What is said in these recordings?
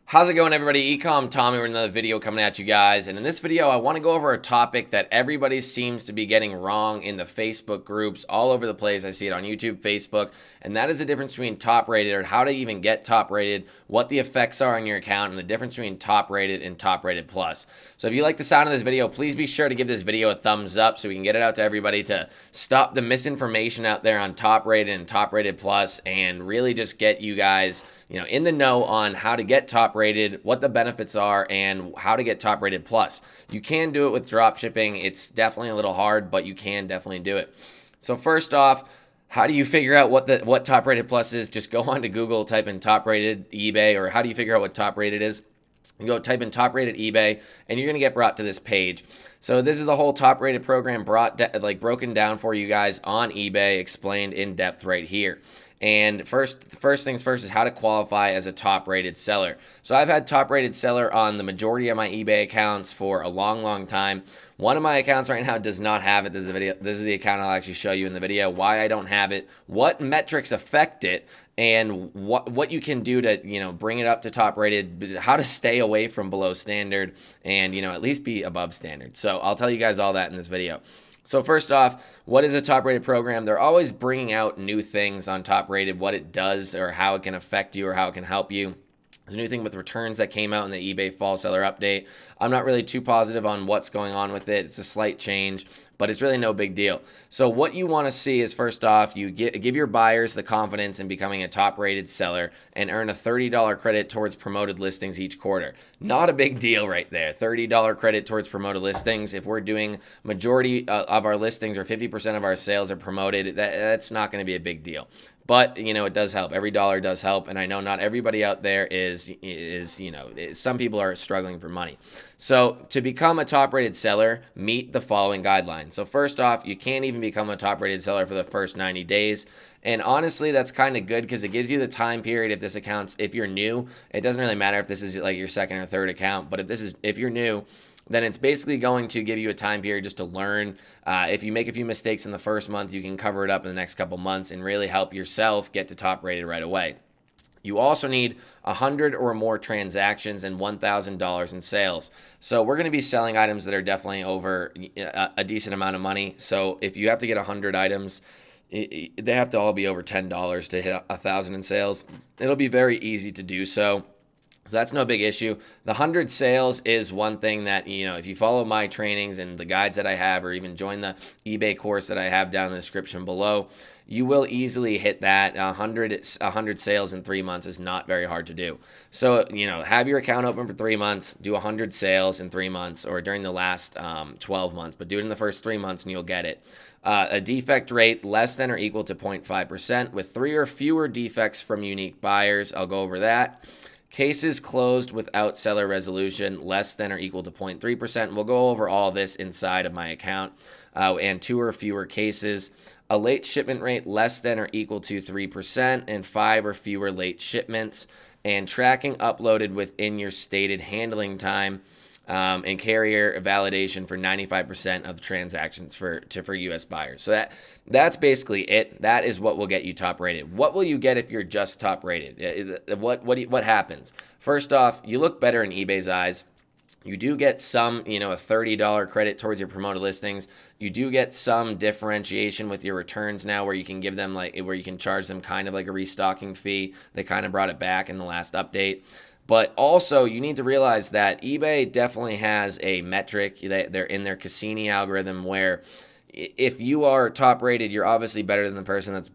How's it going, everybody? eCom Tommy with another video coming at you guys. And in this video, I want to go over a topic that everybody seems to be getting wrong in the Facebook groups all over the place. I see it on YouTube, Facebook, and that is the difference between top rated, or how to even get top rated, what the effects are on your account, and the difference between top rated and top rated plus. So if you like the sound of this video, please be sure to give this video a thumbs up so we can get it out to everybody to stop the misinformation out there on top rated and top rated plus, and really just get you guys, in the know on how to get top rated, what the benefits are, and how to get top rated plus. You can do it with drop shipping. It's definitely a little hard, but you can definitely do it. So first off, how do you figure out what top rated plus is? Just go on to Google, type in top rated eBay, or how do you figure out what top rated is? You go type in top rated eBay, and you're gonna get brought to this page. So this is the whole top rated program broken down for you guys on eBay, explained in depth right here. And first things first is how to qualify as a top rated seller. So I've had top rated seller on the majority of my eBay accounts for a long time. One of my accounts right now does not have it. This is the account I'll actually show you in the video, why I don't have it, what metrics affect it, and what you can do to bring it up to top rated, how to stay away from below standard, and at least be above standard. So I'll tell you guys all that in this video. So first off, what is a top rated program? They're always bringing out new things on top rated, what it does or how it can affect you or how it can help you. There's a new thing with returns that came out in the eBay fall seller update. I'm not really too positive on what's going on with it. It's a slight change, but it's really no big deal. So what you want to see is, first off, you give your buyers the confidence in becoming a top rated seller and earn a $30 credit towards promoted listings each quarter. Not a big deal right there. $30 credit towards promoted listings. If we're doing majority of our listings or 50% of our sales are promoted, that's not going to be a big deal. But, it does help. Every dollar does help. And I know not everybody out there is some people are struggling for money. So to become a top rated seller, meet the following guidelines. So first off, you can't even become a top rated seller for the first 90 days. And honestly, that's kind of good because it gives you the time period. If you're new, it doesn't really matter if this is like your second or third account, but if you're new, then it's basically going to give you a time period just to learn. If you make a few mistakes in the first month, you can cover it up in the next couple months and really help yourself get to top rated right away. You also need 100 or more transactions and $1,000 in sales. So we're going to be selling items that are definitely over a decent amount of money. So if you have to get 100 items, they have to all be over $10 to hit 1,000 in sales. It'll be very easy to do so. So that's no big issue. The 100 sales is one thing that, if you follow my trainings and the guides that I have, or even join the eBay course that I have down in the description below, you will easily hit that. 100 sales in 3 months is not very hard to do. So, have your account open for 3 months, do 100 sales in 3 months, or during the last 12 months, but do it in the first 3 months and you'll get it. A defect rate less than or equal to 0.5% with 3 or fewer defects from unique buyers. I'll go over that. Cases closed without seller resolution, less than or equal to 0.3%. We'll go over all this inside of my account. And 2 or fewer cases. A late shipment rate less than or equal to 3%, and 5 or fewer late shipments. And tracking uploaded within your stated handling time. And carrier validation for 95% of transactions for U.S. buyers. So that's basically it. That is what will get you top rated. What will you get if you're just top rated? What happens? First off, you look better in eBay's eyes. You do get some, a $30 credit towards your promoted listings. You do get some differentiation with your returns now, where you can give them where you can charge them kind of like a restocking fee. They kind of brought it back in the last update. But also, you need to realize that eBay definitely has a metric that they're in their Cassini algorithm, where if you are top rated, you're obviously better than the person that's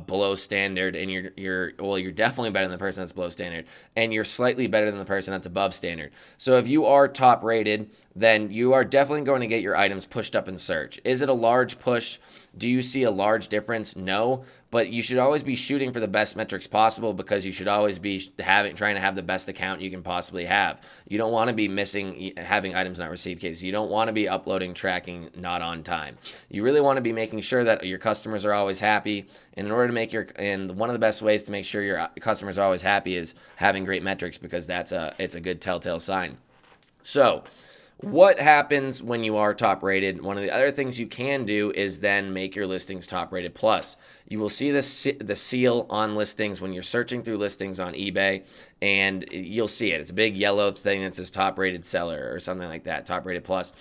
below standard, and you're definitely better than the person that's below standard, and you're slightly better than the person that's above standard. So if you are top rated, then you are definitely going to get your items pushed up in search. Is it a large push? Do you see a large difference? No, but you should always be shooting for the best metrics possible, because you should always be trying to have the best account you can possibly have. You don't want to be having items not received cases. You don't want to be uploading tracking not on time. You really want to be making sure that your customers are always happy. And in order to and one of the best ways to make sure your customers are always happy is having great metrics, because it's a good telltale sign. So What happens when you are top rated? One of the other things you can do is then make your listings top rated plus. You will see the seal on listings when you're searching through listings on eBay, and you'll see it. It's a big yellow thing that says top rated seller or something like that, top rated plus.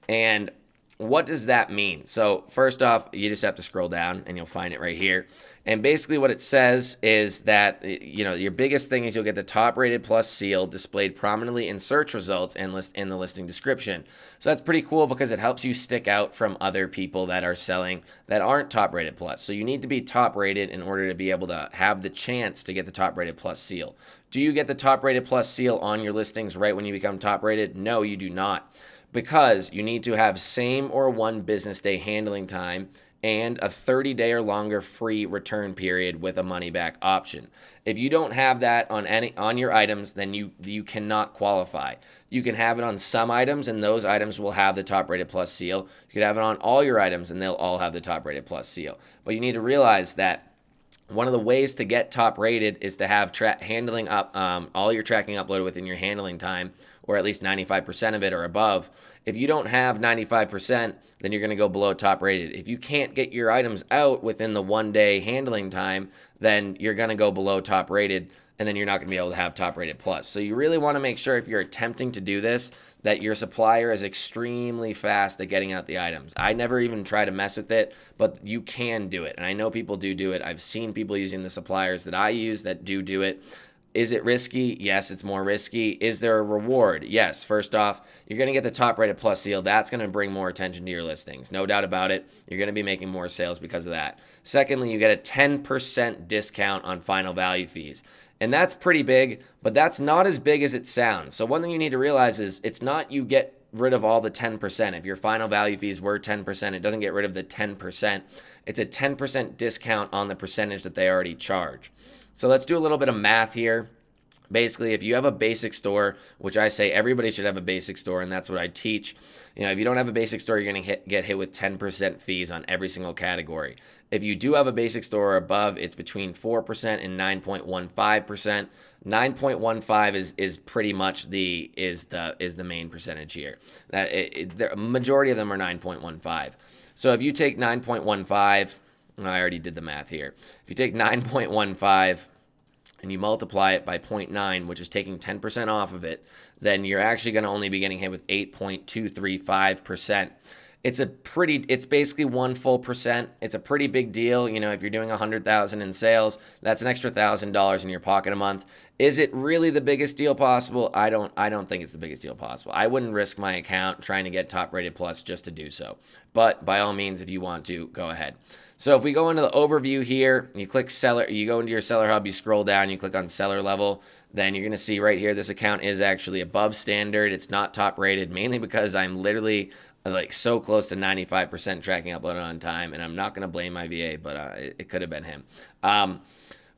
And what does that mean? So first off, you just have to scroll down and you'll find it right here. And basically what it says is that, your biggest thing is you'll get the top rated plus seal displayed prominently in search results and in the listing description. So that's pretty cool because it helps you stick out from other people that are selling that aren't top rated plus. So you need to be top rated in order to be able to have the chance to get the top rated plus seal. Do you get the top rated plus seal on your listings right when you become top rated? No, you do not. Because you need to have same or 1 business day handling time and a 30-day or longer free return period with a money back option. If you don't have that on your items, then you cannot qualify. You can have it on some items and those items will have the top rated plus seal. You could have it on all your items and they'll all have the top rated plus seal. But you need to realize that one of the ways to get top rated is to have handling up all your tracking uploaded within your handling time, or at least 95% of it or above. If you don't have 95%, then you're going to go below top rated. If you can't get your items out within the 1-day handling time, then you're going to go below top rated, and then you're not going to be able to have top rated plus. So you really want to make sure if you're attempting to do this, that your supplier is extremely fast at getting out the items. I never even try to mess with it, but you can do it. And I know people do it. I've seen people using the suppliers that I use that do it. Is it risky? Yes, it's more risky. Is there a reward? Yes. First off, you're going to get the top rated plus seal. That's going to bring more attention to your listings. No doubt about it. You're going to be making more sales because of that. Secondly, you get a 10% discount on final value fees. And that's pretty big, but that's not as big as it sounds. So one thing you need to realize is it's not you get rid of all the 10%. If your final value fees were 10%, it doesn't get rid of the 10%. It's a 10% discount on the percentage that they already charge. So let's do a little bit of math here. Basically, if you have a basic store, which I say everybody should have a basic store, and that's what I teach. If you don't have a basic store, you're going to get hit with 10% fees on every single category. If you do have a basic store or above, it's between 4% and 9.15%. 9.15 is pretty much the main percentage here. The majority of them are 9.15. So if you take 9.15, I already did the math here. If you take 9.15 and you multiply it by 0.9, which is taking 10% off of it, then you're actually going to only be getting hit with 8.235%. It's basically 1 full percent. It's a pretty big deal. If you're doing 100,000 in sales, that's an extra $1,000 in your pocket a month. Is it really the biggest deal possible? I don't think it's the biggest deal possible. I wouldn't risk my account trying to get top rated plus just to do so. But by all means, if you want to, go ahead. So if we go into the overview here, you click seller, you go into your seller hub, you scroll down, you click on seller level, then you're going to see right here, this account is actually above standard. It's not top rated, mainly because I'm literally so close to 95% tracking uploaded on time, and I'm not going to blame my VA, but it could have been him.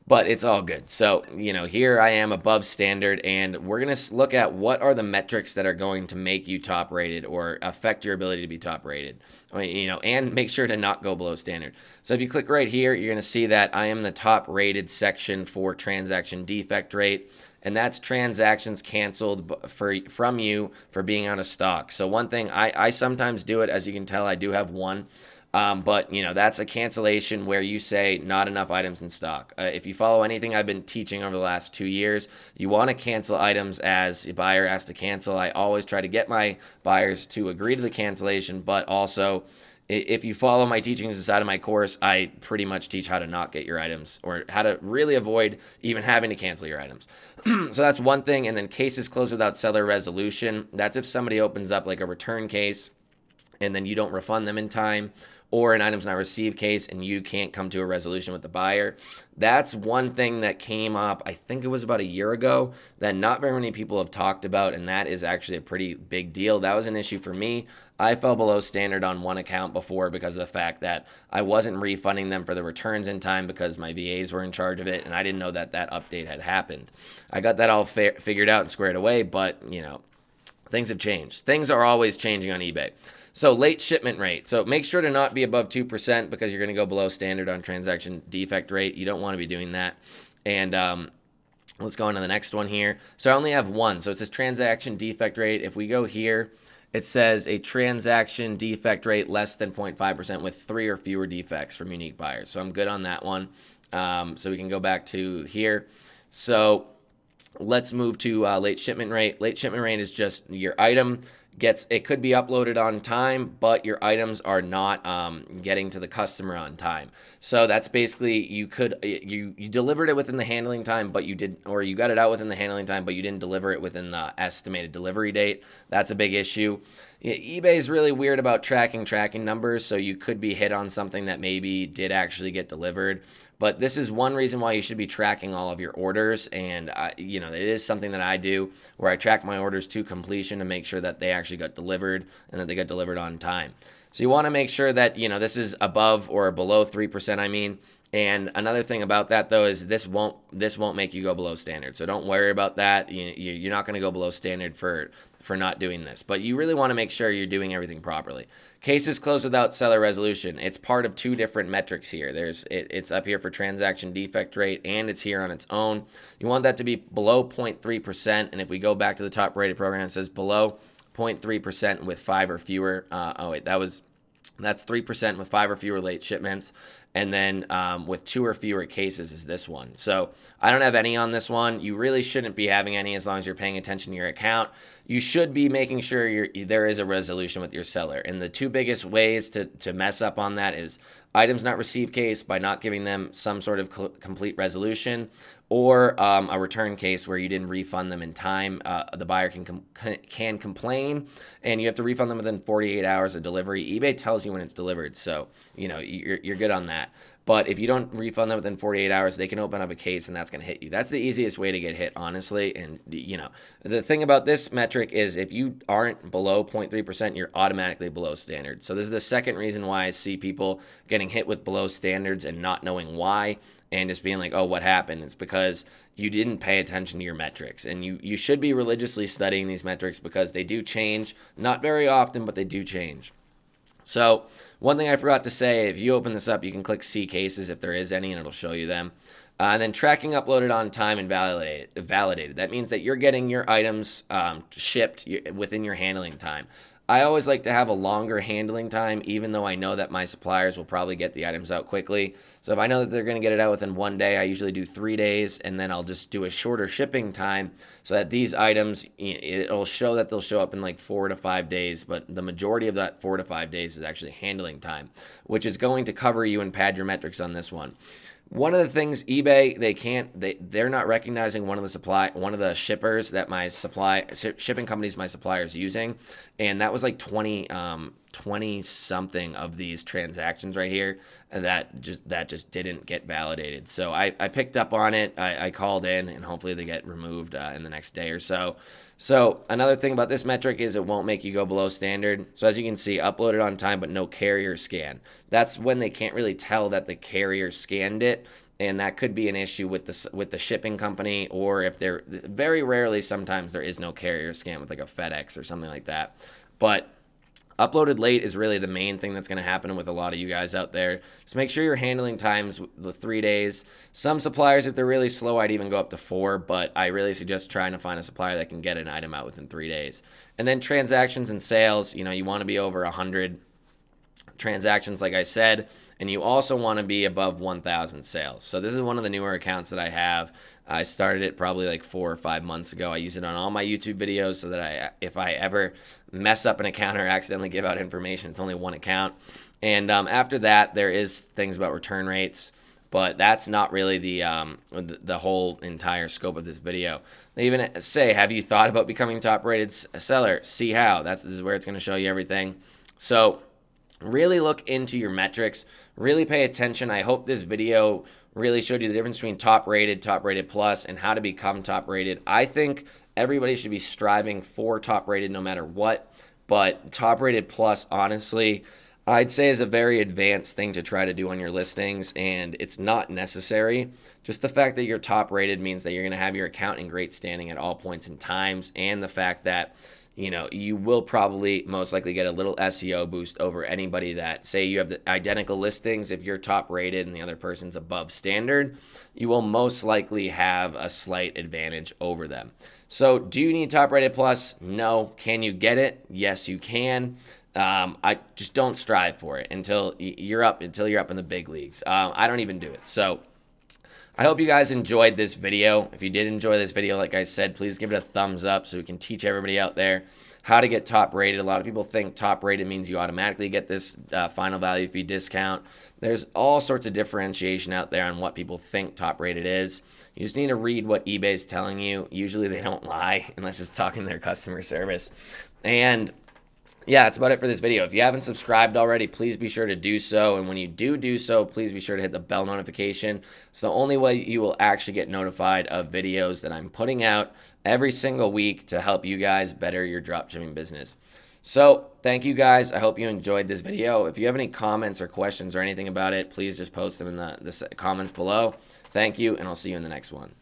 But it's all good. So, here I am above standard, and we're going to look at what are the metrics that are going to make you top rated or affect your ability to be top rated, and make sure to not go below standard. So if you click right here, you're going to see that I am the top rated section for transaction defect rate. And that's transactions canceled from you for being out of stock. So one thing, I sometimes do it. As you can tell, I do have one. But that's a cancellation where you say not enough items in stock. If you follow anything I've been teaching over the last 2 years, you want to cancel items as a buyer asks to cancel. I always try to get my buyers to agree to the cancellation, but also if you follow my teachings inside of my course, I pretty much teach how to not get your items or how to really avoid even having to cancel your items. So that's one thing. And then cases closed without seller resolution. That's if somebody opens up like a return case and then you don't refund them in time, or an items not received case and you can't come to a resolution with the buyer. That's one thing that came up, I think it was about a year ago, that not very many people have talked about, and that is actually a pretty big deal. That was an issue for me. I fell below standard on one account before because of the fact that I wasn't refunding them for the returns in time because my VAs were in charge of it, and I didn't know that that update had happened. I got that all figured out and squared away, but, things have changed. Things are always changing on eBay. So late shipment rate. So make sure to not be above 2% because you're going to go below standard on transaction defect rate. You don't want to be doing that. And let's go on to the next one here. So I only have one. So it says transaction defect rate. If we go here it says a transaction defect rate less than 0.5% with 3 or fewer defects from unique buyers. So I'm good on that one. So we can go back to here. So let's move to late shipment rate. Late shipment rate is just your item it could be uploaded on time, but your items are not getting to the customer on time. So that's basically you delivered it within the handling time, but you got it out within the handling time, but you didn't deliver it within the estimated delivery date. That's a big issue. eBay is really weird about tracking numbers, so you could be hit on something that maybe did actually get delivered. But this is one reason why you should be tracking all of your orders, and it is something that I do where I track my orders to completion to make sure that they actually got delivered and that they got delivered on time. So you want to make sure that this is above or below 3%. I mean. And another thing about that, though, is this won't make you go below standard. So don't worry about that. You're not going to go below standard for not doing this. But you really want to make sure you're doing everything properly. Cases closed without seller resolution. It's part of 2 different metrics here. It's up here for transaction defect rate, and it's here on its own. You want that to be below 0.3%. And if we go back to the top rated program, it says below 0.3% with 5 or fewer. That's 3% with 5 or fewer late shipments. And then with 2 or fewer cases is this one. So I don't have any on this one. You really shouldn't be having any as long as you're paying attention to your account. You should be making sure there is a resolution with your seller. And the 2 biggest ways to mess up on that is items not received case by not giving them some sort of complete resolution, or a return case where you didn't refund them in time. The buyer can complain, and you have to refund them within 48 hours of delivery. eBay tells you when it's delivered, so you're good on that. But if you don't refund them within 48 hours, they can open up a case, and that's going to hit you. That's the easiest way to get hit, honestly. And the thing about this metric is if you aren't below 0.3%, you're automatically below standard. So this is the second reason why I see people getting hit with below standards and not knowing why, and just being like, oh, what happened? It's because you didn't pay attention to your metrics. And you should be religiously studying these metrics because they do change. Not very often, but they do change. So one thing I forgot to say, if you open this up, you can click see cases if there is any, and it'll show you them. And then tracking uploaded on time and validated. That means that you're getting your items shipped within your handling time. I always like to have a longer handling time, even though I know that my suppliers will probably get the items out quickly. So if I know that they're going to get it out within 1 day, I usually do 3 days, and then I'll just do a shorter shipping time so that these items, it'll show that they'll show up in like 4 to 5 days, but the majority of that 4 to 5 days is actually handling time, which is going to cover you and pad your metrics on this one. One of the things eBay, they're not recognizing one of the shippers that my shipping companies my supplier is using, and that was like 20 something of these transactions right here, and that just didn't get validated. So I picked up on it. I called in, and hopefully they get removed in the next day or so. So another thing about this metric is it won't make you go below standard. So as you can see, uploaded on time but no carrier scan. That's when they can't really tell that the carrier scanned it, and that could be an issue with the shipping company, or if they're very rarely, sometimes there is no carrier scan with like a FedEx or something like that. But uploaded late is really the main thing that's going to happen with a lot of you guys out there. Just make sure you're handling times the 3 days. Some suppliers, if they're really slow, I'd even go up to 4, but I really suggest trying to find a supplier that can get an item out within 3 days. And then transactions and sales, you want to be over 100 transactions, like I said, and you also want to be above 1,000 sales. So this is one of the newer accounts that I have. I started it probably like 4 or 5 months ago. I use it on all my YouTube videos so that if I ever mess up an account or accidentally give out information, it's only one account. And after that, there is things about return rates, but that's not really the whole entire scope of this video. They even say, have you thought about becoming top-rated seller? See how. This is where it's going to show you everything. So really look into your metrics. Really pay attention. I hope this video really showed you the difference between top rated plus, and how to become top rated. I think everybody should be striving for top rated no matter what, but top rated plus, honestly, I'd say is a very advanced thing to try to do on your listings, and it's not necessary. Just the fact that you're top rated means that you're going to have your account in great standing at all points in times, and the fact that you will probably most likely get a little SEO boost over anybody that, say you have the identical listings. If you're top rated and the other person's above standard, you will most likely have a slight advantage over them. So do you need top rated plus? No. Can you get it? Yes, you can. I just don't strive for it until you're up in the big leagues. I don't even do it. So I hope you guys enjoyed this video. If you did enjoy this video, like I said, please give it a thumbs up so we can teach everybody out there how to get top rated. A lot of people think top rated means you automatically get this final value fee discount. There's all sorts of differentiation out there on what people think top rated is. You just need to read what eBay is telling you. Usually they don't lie unless it's talking to their customer service. And yeah, that's about it for this video. If you haven't subscribed already, please be sure to do so. And when you do so, please be sure to hit the bell notification. It's the only way you will actually get notified of videos that I'm putting out every single week to help you guys better your dropshipping business. So thank you guys. I hope you enjoyed this video. If you have any comments or questions or anything about it, please just post them in the comments below. Thank you, and I'll see you in the next one.